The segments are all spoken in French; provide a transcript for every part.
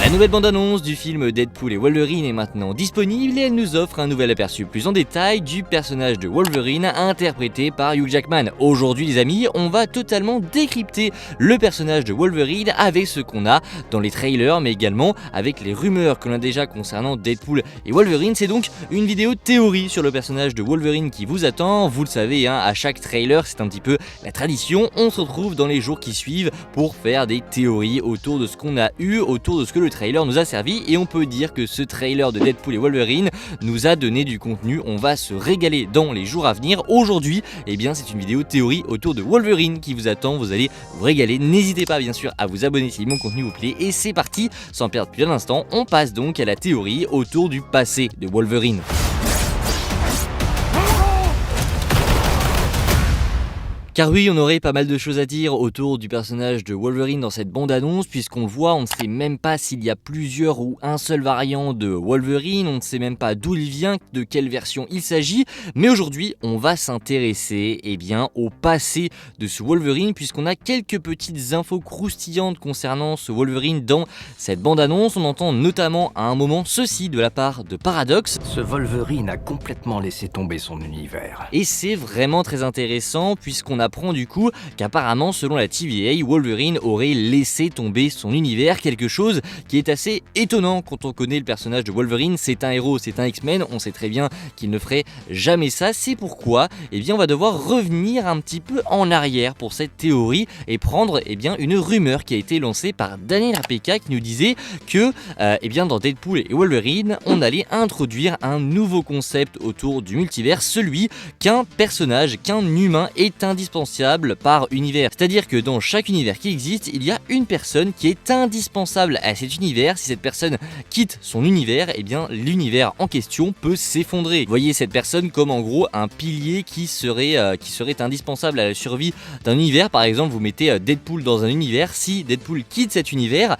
La nouvelle bande-annonce du film Deadpool et Wolverine est maintenant disponible et elle nous offre un nouvel aperçu plus en détail du personnage de Wolverine interprété par Hugh Jackman. Aujourd'hui les amis, on va totalement décrypter le personnage de Wolverine avec ce qu'on a dans les trailers mais également avec les rumeurs que l'on a déjà concernant Deadpool et Wolverine. C'est donc une vidéo théorie sur le personnage de Wolverine qui vous attend. Vous le savez, à chaque trailer c'est un petit peu la tradition. On se retrouve dans les jours qui suivent pour faire des théories autour de ce qu'on a eu, autour de ce que le trailer nous a servi, et on peut dire que ce trailer de Deadpool et Wolverine nous a donné du contenu. On va se régaler dans les jours à venir. Aujourd'hui, c'est une vidéo théorie autour de Wolverine qui vous attend. Vous allez vous régaler. N'hésitez pas bien sûr à vous abonner si mon contenu vous plaît. Et c'est parti, sans perdre plus d'un instant, on passe donc à la théorie autour du passé de Wolverine. Car oui, on aurait pas mal de choses à dire autour du personnage de Wolverine dans cette bande-annonce, puisqu'on le voit, on ne sait même pas s'il y a plusieurs ou un seul variant de Wolverine, on ne sait même pas d'où il vient, de quelle version il s'agit, mais aujourd'hui, on va s'intéresser au passé de ce Wolverine, puisqu'on a quelques petites infos croustillantes concernant ce Wolverine dans cette bande-annonce. On entend notamment à un moment ceci de la part de Paradox. Ce Wolverine a complètement laissé tomber son univers. Et c'est vraiment très intéressant, puisqu'on apprend du coup qu'apparemment selon la TVA, Wolverine aurait laissé tomber son univers, quelque chose qui est assez étonnant quand on connaît le personnage de Wolverine. C'est un héros, c'est un X-Men, on sait très bien qu'il ne ferait jamais ça. C'est pourquoi on va devoir revenir un petit peu en arrière pour cette théorie et prendre une rumeur qui a été lancée par Daniel RPK qui nous disait que dans Deadpool et Wolverine on allait introduire un nouveau concept autour du multivers, celui qu'un personnage, qu'un humain est indispensable par univers. C'est-à-dire que dans chaque univers qui existe, il y a une personne qui est indispensable à cet univers. Si cette personne quitte son univers, l'univers en question peut s'effondrer. Vous voyez cette personne comme en gros un pilier qui serait indispensable à la survie d'un univers. Par exemple, vous mettez Deadpool dans un univers. Si Deadpool quitte cet univers,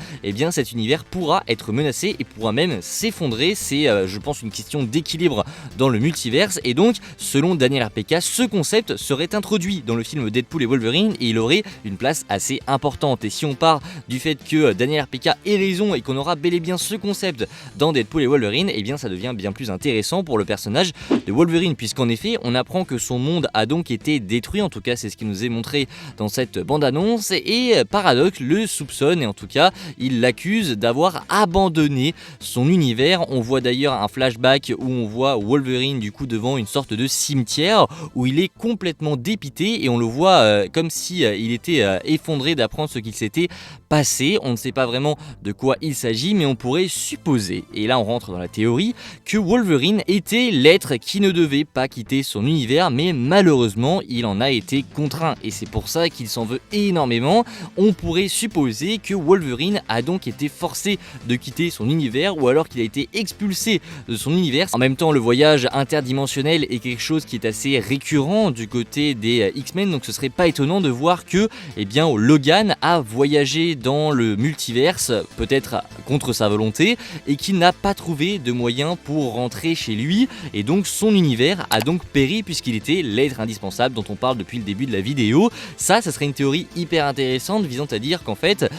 cet univers pourra être menacé et pourra même s'effondrer. C'est, je pense, une question d'équilibre dans le multiverse. Et donc, selon Daniel RPK, ce concept serait introduit dans le film Deadpool et Wolverine et il aurait une place assez importante. Et si on part du fait que Daniel RPK ait raison et qu'on aura bel et bien ce concept dans Deadpool et Wolverine, ça devient bien plus intéressant pour le personnage de Wolverine, puisqu'en effet on apprend que son monde a donc été détruit. En tout cas c'est ce qui nous est montré dans cette bande-annonce, et Paradox le soupçonne et en tout cas il l'accuse d'avoir abandonné son univers. On voit d'ailleurs un flashback où on voit Wolverine du coup devant une sorte de cimetière où il est complètement dépité et on le voit comme si il était effondré d'apprendre ce qu'il s'était passé. On ne sait pas vraiment de quoi il s'agit, mais on pourrait supposer, et là on rentre dans la théorie, que Wolverine était l'être qui ne devait pas quitter son univers, mais malheureusement il en a été contraint et c'est pour ça qu'il s'en veut énormément. On pourrait supposer que Wolverine a donc été forcé de quitter son univers ou alors qu'il a été expulsé de son univers. En même temps, le voyage interdimensionnel est quelque chose qui est assez récurrent du côté des X-Men, donc ce serait pas étonnant de voir que Logan a voyagé dans le multiverse, peut-être contre sa volonté, et qu'il n'a pas trouvé de moyen pour rentrer chez lui, et donc son univers a donc péri puisqu'il était l'être indispensable dont on parle depuis le début de la vidéo. Ça serait une théorie hyper intéressante visant à dire qu'en fait,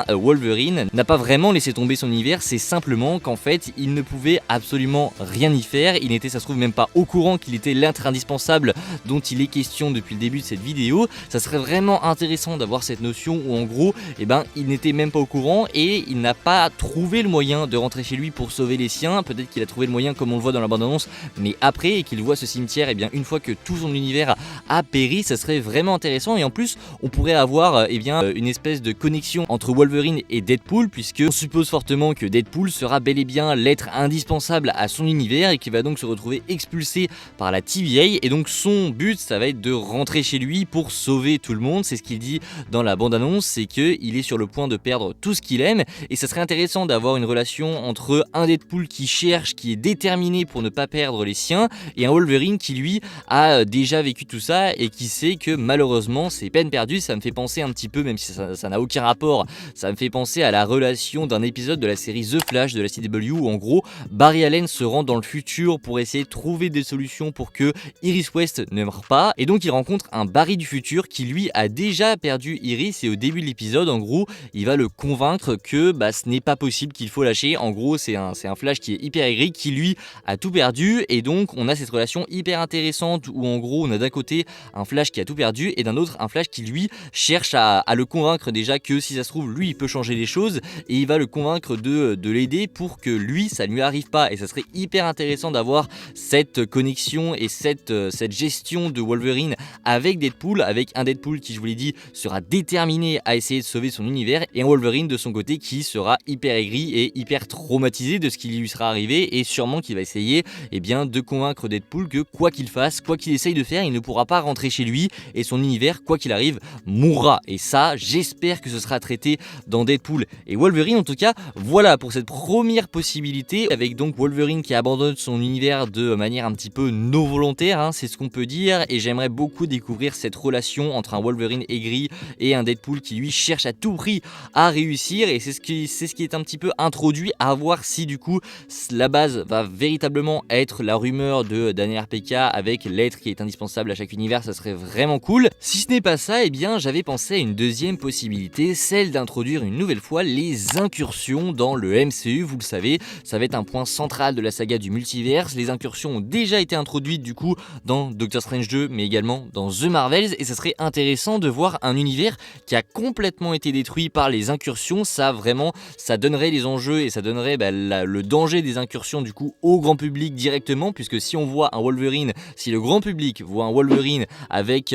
Wolverine n'a pas vraiment laissé tomber son univers, c'est simplement qu'en fait, il ne pouvait absolument rien y faire. Il n'était, ça se trouve, même pas au courant qu'il était l'être indispensable dont il est question depuis le début de cette vidéo. Ça serait vraiment intéressant d'avoir cette notion où en gros, il n'était même pas au courant et il n'a pas trouvé le moyen de rentrer chez lui pour sauver les siens. Peut-être qu'il a trouvé le moyen comme on le voit dans la bande-annonce, mais après, et qu'il voit ce cimetière, une fois que tout son univers a péri, ça serait vraiment intéressant. Et en plus, on pourrait avoir une espèce de connexion entre Wolverine et Deadpool, puisque on suppose fortement que Deadpool sera bel et bien l'être indispensable à son univers et qu'il va donc se retrouver expulsé par la TVA, et donc son but ça va être de rentrer chez lui pour sauver tout le monde. C'est ce qu'il dit dans la bande-annonce, c'est qu'il est sur le point de perdre tout ce qu'il aime, et ça serait intéressant d'avoir une relation entre un Deadpool qui cherche, qui est déterminé pour ne pas perdre les siens, et un Wolverine qui lui a déjà vécu tout ça et qui sait que malheureusement c'est peine perdue. Ça me fait penser un petit peu, même si ça n'a aucun rapport, ça me fait penser à la relation d'un épisode de la série The Flash de la CW où en gros Barry Allen se rend dans le futur pour essayer de trouver des solutions pour que Iris West ne meure pas, et donc il rencontre un Barry du futur qui lui a déjà perdu Iris, et au début de l'épisode en gros il va le convaincre que ce n'est pas possible, qu'il faut lâcher. En gros c'est un Flash qui est hyper aigri, qui lui a tout perdu, et donc on a cette relation hyper intéressante où en gros on a d'un côté un Flash qui a tout perdu et d'un autre un Flash qui lui cherche à le convaincre déjà que si ça se trouve lui il peut changer les choses, et il va le convaincre de l'aider pour que lui ça ne lui arrive pas. Et ça serait hyper intéressant d'avoir cette connexion et cette gestion de Wolverine avec Deadpool, avec un Deadpool qui, je vous l'ai dit, sera déterminé à essayer de sauver son univers, et un Wolverine de son côté qui sera hyper aigri et hyper traumatisé de ce qui lui sera arrivé, et sûrement qu'il va essayer de convaincre Deadpool que quoi qu'il fasse, quoi qu'il essaye de faire, il ne pourra pas rentrer chez lui, et son univers, quoi qu'il arrive, mourra. Et ça, j'espère que ce sera traité dans Deadpool et Wolverine. En tout cas, voilà pour cette première possibilité, avec donc Wolverine qui abandonne son univers de manière un petit peu non volontaire, c'est ce qu'on peut dire, et j'aimerais beaucoup découvrir cette relation entre un Wolverine aigri et un Deadpool qui lui cherche à tout prix à réussir, et c'est ce qui est un petit peu introduit, à voir si du coup la base va véritablement être la rumeur de Daniel RPK avec l'être qui est indispensable à chaque univers. Ça serait vraiment cool. Si ce n'est pas ça, j'avais pensé à une deuxième possibilité, celle d'introduire une nouvelle fois les incursions dans le MCU. Vous le savez, ça va être un point central de la saga du multiverse. Les incursions ont déjà été introduites du coup dans Doctor Strange 2, mais également dans The Marvels, et ça serait intéressant de voir un univers qui a complètement été détruit par les incursions. Ça donnerait les enjeux, et ça donnerait le danger des incursions du coup au grand public directement, puisque si on voit un Wolverine, si le grand public voit un Wolverine avec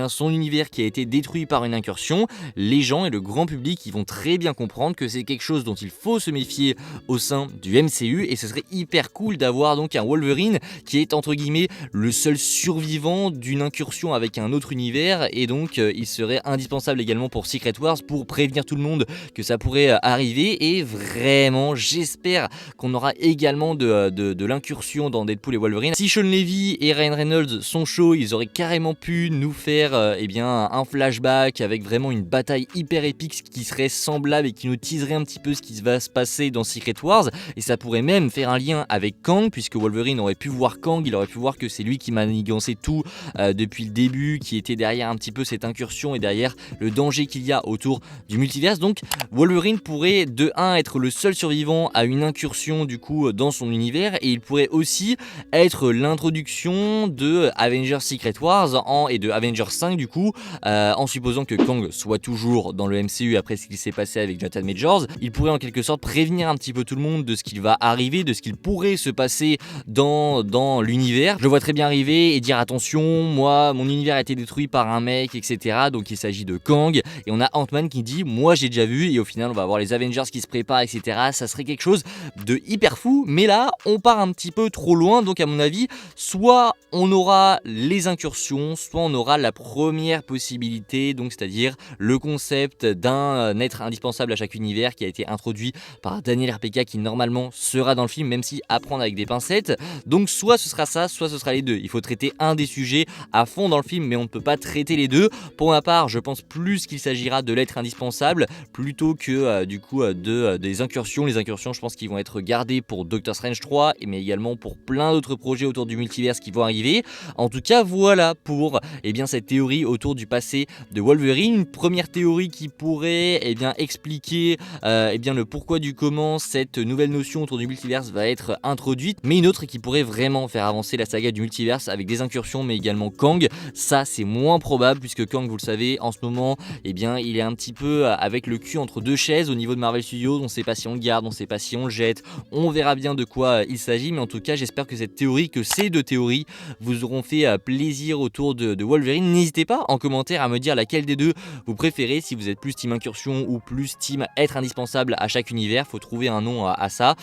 son univers qui a été détruit par une incursion, les gens et le grand public ils vont très bien comprendre que c'est quelque chose dont il faut se méfier au sein du MCU, et ce serait hyper cool d'avoir donc un Wolverine qui est entre guillemets le seul survivant d'une incursion avec un autre univers, et donc il serait indispensable également pour Secret Wars pour prévenir tout le monde que ça pourrait arriver. Et vraiment j'espère qu'on aura également de l'incursion dans Deadpool et Wolverine. Si Sean Levy et Ryan Reynolds sont chauds, ils auraient carrément pu nous faire un flashback avec vraiment une bataille hyper épique qui serait semblable et qui nous teaserait un petit peu ce qui va se passer dans Secret Wars, et ça pourrait même faire un lien avec Kang, puisque Wolverine aurait pu voir Kang, il aurait pu voir que c'est lui qui manigançait tout depuis le début, qui était derrière un petit peu cette incursion et derrière le danger qu'il y a autour du multiverse. Donc Wolverine pourrait de 1 être le seul survivant à une incursion du coup dans son univers, et il pourrait aussi être l'introduction de Avengers Secret Wars et de Avengers 5 du coup, en supposant que Kang soit toujours dans le MCU après ce qui s'est passé avec Jonathan Majors. Il pourrait en quelque sorte prévenir un petit peu tout le monde de ce qu'il va arriver, de ce qu'il pourrait se passer dans l'univers. Je le vois très bien arriver et dire attention, moi mon univers a été détruit par un mec, etc. Donc il s'agit de Kang, et on a Ant-Man qui dit moi j'ai déjà vu, et au final on va avoir les Avengers qui se préparent, etc. Ça serait quelque chose de hyper fou, mais là on part un petit peu trop loin. Donc à mon avis, soit on aura les incursions, soit on aura la première possibilité, donc c'est-à-dire le concept d'un être indispensable à chaque univers qui a été introduit par Daniel RPK, qui normalement sera dans le film, même si à prendre avec des pincettes. Donc soit ce sera ça, soit ce sera les deux. Il faut traiter un des sujets à fond dans le film, mais on ne peut pas traiter les deux. Pour ma part, je pense plus qu'il s'agira de l'être indispensable plutôt que des incursions. Les incursions, je pense qu'ils vont être gardés pour Doctor Strange 3, mais également pour plein d'autres projets autour du multiverse qui vont arriver. En tout cas, voilà pour cette théorie autour du passé de Wolverine. Une première théorie qui pourrait expliquer le pourquoi du comment cette nouvelle notion autour du multiverse va être introduite, mais une autre qui pourrait vraiment faire avancer la saga du multiverse avec des incursions, mais également Kang. Ça, c'est moins probable, puisque Kang, vous le savez, en ce moment, il est un petit peu avec le cul entre deux chaises au niveau de Marvel Studios. On sait pas si on le garde, on sait pas si on le jette, on verra bien de quoi il s'agit, mais en tout cas, j'espère que ces deux théories vous auront fait plaisir autour de Wolverine. N'hésitez pas en commentaire à me dire laquelle des deux vous préférez, si vous êtes plus team incursion ou plus team être indispensable à chaque univers. Faut trouver un nom à ça,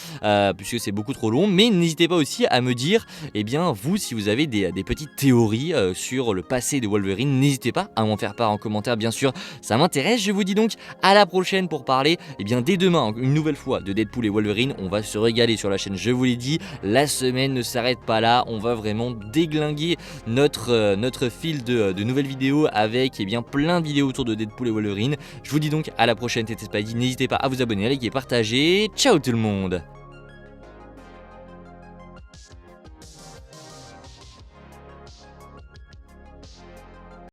puisque c'est beaucoup trop long. Mais n'hésitez pas aussi à me dire, vous, si vous avez des petites théories sur le passé de Wolverine, n'hésitez pas à m'en faire part en commentaire, bien sûr, ça m'intéresse. Je vous dis donc à la prochaine pour parler, dès demain, une nouvelle fois de Deadpool et Wolverine. On va se régaler sur la chaîne, je vous l'ai dit, la semaine ne s'arrête pas là, on va vraiment déglinguer notre fil de nouvelles vidéos avec plein de vidéos autour de Deadpool et Wolverine. Je vous dis donc à la prochaine, c'était Spidey, n'hésitez pas à vous abonner, à liker, partager, ciao tout le monde.